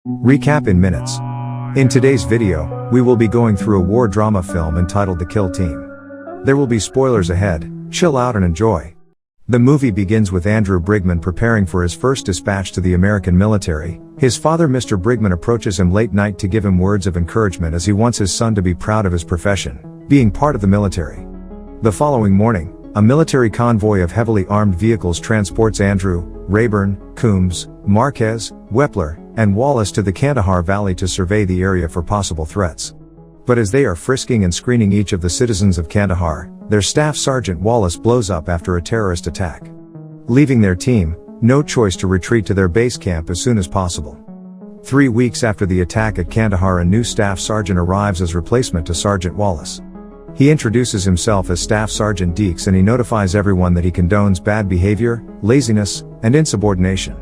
Recap in minutes. In today's video, we will be going through a war drama film entitled The Kill Team. There will be spoilers ahead, chill out and enjoy. The movie begins with Andrew Brigman preparing for his first dispatch to the American military. His father Mr. Brigman approaches him late night to give him words of encouragement as he wants his son to be proud of his profession, being part of the military. The following morning, a military convoy of heavily armed vehicles transports Andrew, Rayburn, Coombs, Marquez, Wepler, and Wallace to the Kandahar Valley to survey the area for possible threats. But as they are frisking and screening each of the citizens of Kandahar, their Staff Sergeant Wallace blows up after a terrorist attack, leaving their team no choice to retreat to their base camp as soon as possible. 3 weeks after the attack at Kandahar, a new Staff Sergeant arrives as replacement to Sergeant Wallace. He introduces himself as Staff Sergeant Deeks and he notifies everyone that he condones bad behavior, laziness, and insubordination.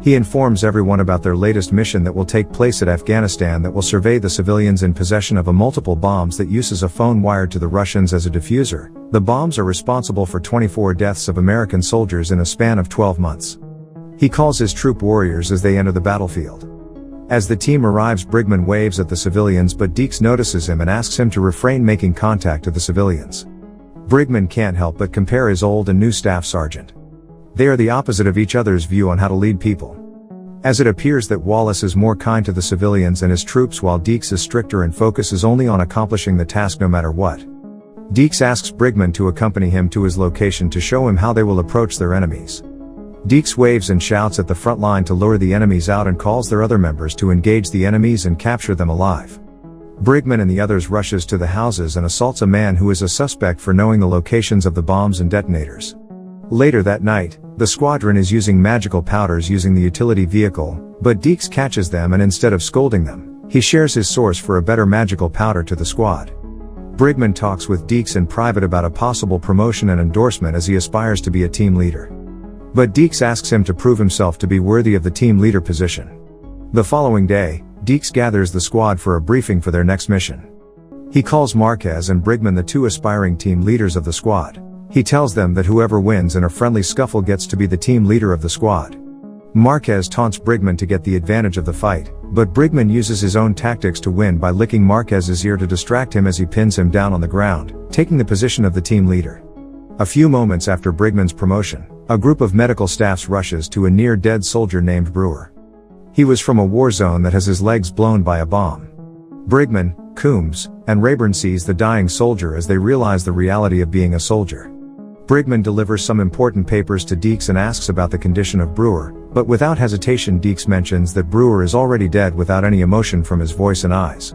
He informs everyone about their latest mission that will take place at Afghanistan that will survey the civilians in possession of multiple bombs that uses a phone wired to the Russians as a diffuser. The bombs are responsible for 24 deaths of American soldiers in a span of 12 months. He calls his troop warriors as they enter the battlefield. As the team arrives, Brigman waves at the civilians, but Deeks notices him and asks him to refrain making contact to the civilians. Brigman can't help but compare his old and new staff sergeant. They are the opposite of each other's view on how to lead people, as it appears that Wallace is more kind to the civilians and his troops while Deeks is stricter and focuses only on accomplishing the task no matter what. Deeks asks Brigman to accompany him to his location to show him how they will approach their enemies. Deeks waves and shouts at the front line to lure the enemies out and calls their other members to engage the enemies and capture them alive. Brigman and the others rushes to the houses and assaults a man who is a suspect for knowing the locations of the bombs and detonators. Later that night, the squadron is using magical powders using the utility vehicle, but Deeks catches them and instead of scolding them, he shares his source for a better magical powder to the squad. Brigman talks with Deeks in private about a possible promotion and endorsement as he aspires to be a team leader. But Deeks asks him to prove himself to be worthy of the team leader position. The following day, Deeks gathers the squad for a briefing for their next mission. He calls Marquez and Brigman the two aspiring team leaders of the squad. He tells them that whoever wins in a friendly scuffle gets to be the team leader of the squad. Marquez taunts Brigman to get the advantage of the fight, but Brigman uses his own tactics to win by licking Marquez's ear to distract him as he pins him down on the ground, taking the position of the team leader. A few moments after Brigman's promotion, a group of medical staffs rushes to a near-dead soldier named Brewer. He was from a war zone that has his legs blown by a bomb. Brigman, Coombs, and Rayburn sees the dying soldier as they realize the reality of being a soldier. Brigman delivers some important papers to Deeks and asks about the condition of Brewer, but without hesitation Deeks mentions that Brewer is already dead without any emotion from his voice and eyes.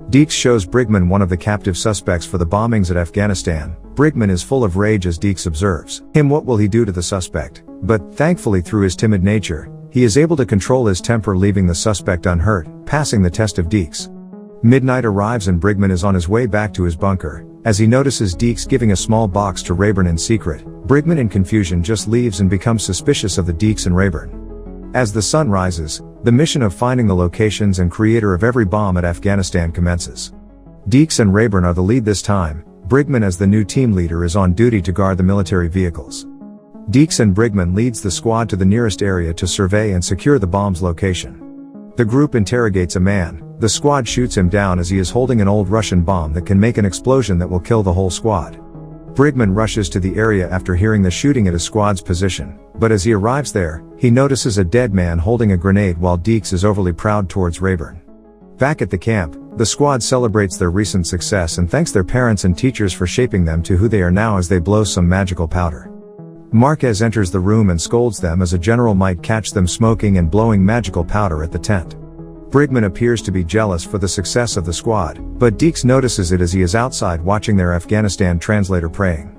Deeks shows Brigman one of the captive suspects for the bombings at Afghanistan. Brigman is full of rage as Deeks observes him. What will he do to the suspect? But thankfully, through his timid nature, he is able to control his temper, leaving the suspect unhurt, passing the test of Deeks. Midnight arrives and Brigman is on his way back to his bunker. As he notices Deeks giving a small box to Rayburn in secret, Brigman in confusion just leaves and becomes suspicious of the Deeks and Rayburn. As the sun rises, the mission of finding the locations and creator of every bomb at Afghanistan commences. Deeks and Rayburn are the lead this time. Brigman as the new team leader is on duty to guard the military vehicles. Deeks and Brigman leads the squad to the nearest area to survey and secure the bomb's location. The group interrogates a man. The squad shoots him down as he is holding an old Russian bomb that can make an explosion that will kill the whole squad. Brigman rushes to the area after hearing the shooting at his squad's position, but as he arrives there, he notices a dead man holding a grenade while Deeks is overly proud towards Rayburn. Back at the camp, the squad celebrates their recent success and thanks their parents and teachers for shaping them to who they are now as they blow some magical powder. Marquez enters the room and scolds them as a general might catch them smoking and blowing magical powder at the tent. Brigman appears to be jealous for the success of the squad, but Deeks notices it as he is outside watching their Afghanistan translator praying.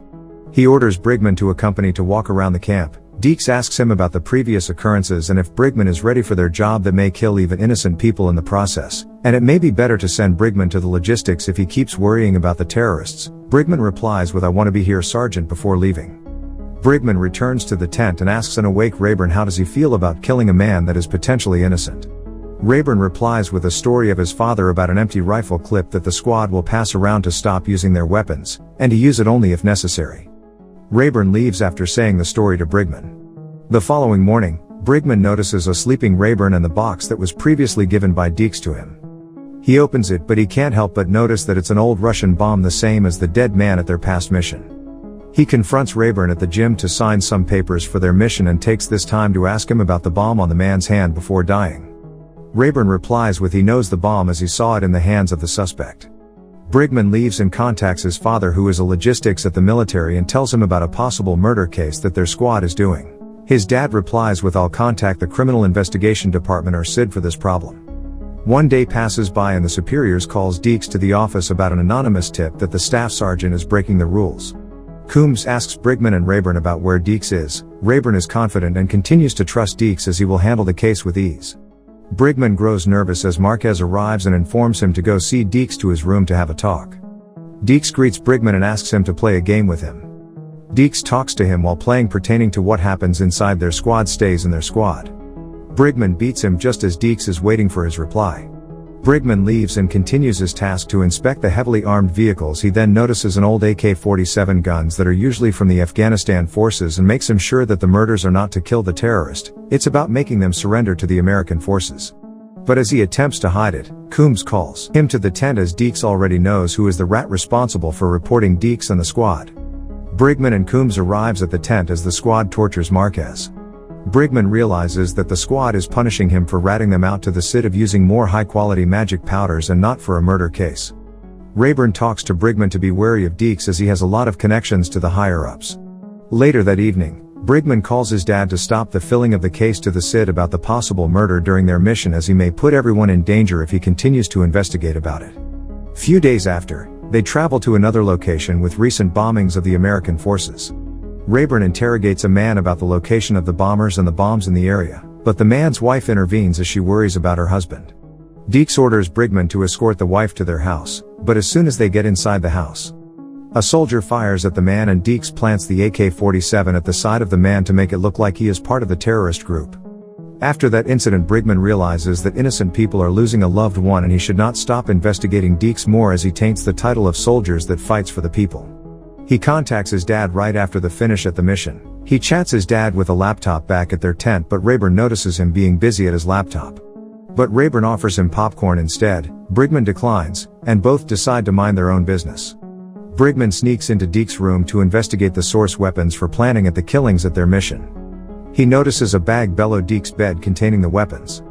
He orders Brigman to accompany to walk around the camp. Deeks asks him about the previous occurrences and if Brigman is ready for their job that may kill even innocent people in the process, and it may be better to send Brigman to the logistics if he keeps worrying about the terrorists. Brigman replies with "I want to be here, Sergeant," before leaving. Brigman returns to the tent and asks an awake Rayburn how does he feel about killing a man that is potentially innocent. Rayburn replies with a story of his father about an empty rifle clip that the squad will pass around to stop using their weapons, and to use it only if necessary. Rayburn leaves after saying the story to Brigman. The following morning, Brigman notices a sleeping Rayburn and the box that was previously given by Deeks to him. He opens it, but he can't help but notice that it's an old Russian bomb, the same as the dead man at their past mission. He confronts Rayburn at the gym to sign some papers for their mission and takes this time to ask him about the bomb on the man's hand before dying. Rayburn replies with he knows the bomb as he saw it in the hands of the suspect. Brigman leaves and contacts his father, who is a logistics at the military, and tells him about a possible murder case that their squad is doing. His dad replies with I'll contact the Criminal Investigation Department or SID for this problem. One day passes by and the superiors calls Deeks to the office about an anonymous tip that the staff sergeant is breaking the rules. Coombs asks Brigman and Rayburn about where Deeks is. Rayburn is confident and continues to trust Deeks as he will handle the case with ease. Brigman grows nervous as Marquez arrives and informs him to go see Deeks to his room to have a talk. Deeks greets Brigman and asks him to play a game with him. Deeks talks to him while playing pertaining to what happens inside their squad stays in their squad. Brigman beats him just as Deeks is waiting for his reply. Brigman leaves and continues his task to inspect the heavily armed vehicles. He then notices an old AK-47 guns that are usually from the Afghanistan forces and makes him sure that the murders are not to kill the terrorist, it's about making them surrender to the American forces. But as he attempts to hide it, Coombs calls him to the tent as Deeks already knows who is the rat responsible for reporting Deeks and the squad. Brigman and Coombs arrives at the tent as the squad tortures Marquez. Brigman realizes that the squad is punishing him for ratting them out to the SID of using more high-quality magic powders and not for a murder case. Rayburn talks to Brigman to be wary of Deeks as he has a lot of connections to the higher-ups. Later that evening, Brigman calls his dad to stop the filling of the case to the SID about the possible murder during their mission, as he may put everyone in danger if he continues to investigate about it. Few days after, they travel to another location with recent bombings of the American forces. Rayburn interrogates a man about the location of the bombers and the bombs in the area, but the man's wife intervenes as she worries about her husband. Deeks orders Brigman to escort the wife to their house, but as soon as they get inside the house, a soldier fires at the man and Deeks plants the AK-47 at the side of the man to make it look like he is part of the terrorist group. After that incident, Brigman realizes that innocent people are losing a loved one and he should not stop investigating Deeks more, as he taints the title of soldiers that fights for the people. He contacts his dad right after the finish at the mission. He chats his dad with a laptop back at their tent, but Rayburn notices him being busy at his laptop. But Rayburn offers him popcorn instead. Brigman declines, and both decide to mind their own business. Brigman sneaks into Deeks' room to investigate the source weapons for planning at the killings at their mission. He notices a bag below Deeks' bed containing the weapons.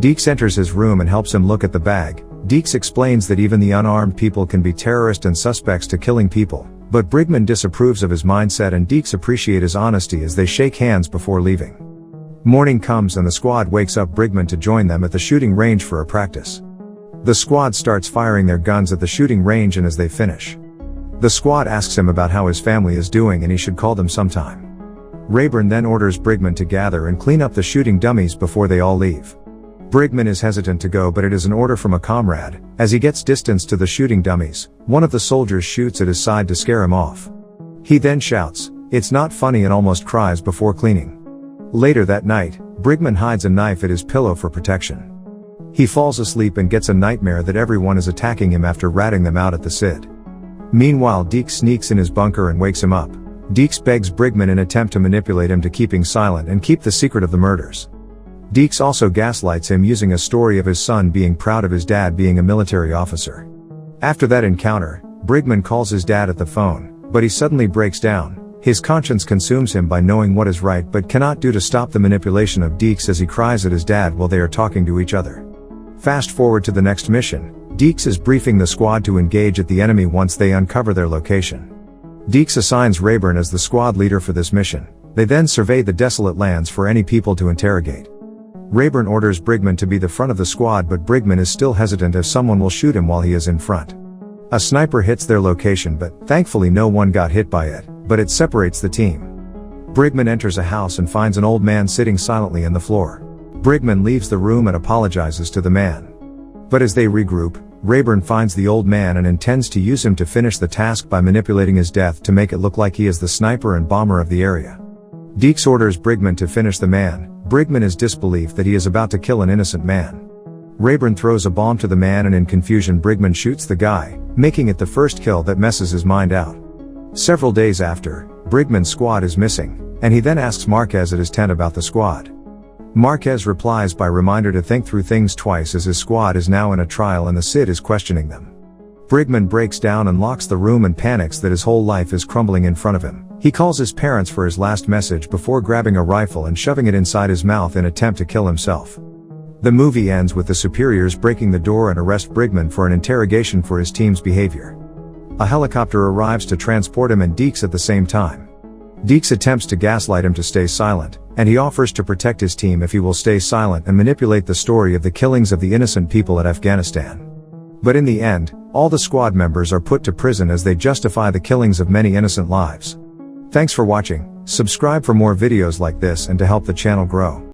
Deeks enters his room and helps him look at the bag. Deeks explains that even the unarmed people can be terrorists and suspects to killing people. But Brigman disapproves of his mindset and Deeks appreciate his honesty as they shake hands before leaving. Morning comes and the squad wakes up Brigman to join them at the shooting range for a practice. The squad starts firing their guns at the shooting range, and as they finish, the squad asks him about how his family is doing and he should call them sometime. Rayburn then orders Brigman to gather and clean up the shooting dummies before they all leave. Brigman is hesitant to go, but it is an order from a comrade. As he gets distance to the shooting dummies, one of the soldiers shoots at his side to scare him off. He then shouts, "It's not funny," and almost cries before cleaning. Later that night, Brigman hides a knife at his pillow for protection. He falls asleep and gets a nightmare that everyone is attacking him after ratting them out at the SID. Meanwhile, Deeks sneaks in his bunker and wakes him up. Deeks begs Brigman in an attempt to manipulate him to keeping silent and keep the secret of the murders. Deeks also gaslights him using a story of his son being proud of his dad being a military officer. After that encounter, Brigman calls his dad at the phone, but he suddenly breaks down. His conscience consumes him by knowing what is right but cannot do to stop the manipulation of Deeks as he cries at his dad while they are talking to each other. Fast forward to the next mission. Deeks is briefing the squad to engage at the enemy once they uncover their location. Deeks assigns Rayburn as the squad leader for this mission. They then survey the desolate lands for any people to interrogate. Rayburn orders Brigman to be the front of the squad, but Brigman is still hesitant as someone will shoot him while he is in front. A sniper hits their location, but thankfully no one got hit by it, but it separates the team. Brigman enters a house and finds an old man sitting silently on the floor. Brigman leaves the room and apologizes to the man. But as they regroup, Rayburn finds the old man and intends to use him to finish the task by manipulating his death to make it look like he is the sniper and bomber of the area. Deeks orders Brigman to finish the man. Brigman is disbelief that he is about to kill an innocent man. Rayburn throws a bomb to the man and in confusion Brigman shoots the guy, making it the first kill that messes his mind out. Several days after, Brigman's squad is missing, and he then asks Marquez at his tent about the squad. Marquez replies by reminder to think through things twice as his squad is now in a trial and the Cid is questioning them. Brigman breaks down and locks the room and panics that his whole life is crumbling in front of him. He calls his parents for his last message before grabbing a rifle and shoving it inside his mouth in attempt to kill himself. The movie ends with the superiors breaking the door and arrest Brigman for an interrogation for his team's behavior. A helicopter arrives to transport him and Deeks at the same time. Deeks attempts to gaslight him to stay silent, and he offers to protect his team if he will stay silent and manipulate the story of the killings of the innocent people at Afghanistan. But in the end, all the squad members are put to prison as they justify the killings of many innocent lives. Thanks for watching. Subscribe for more videos like this and to help the channel grow.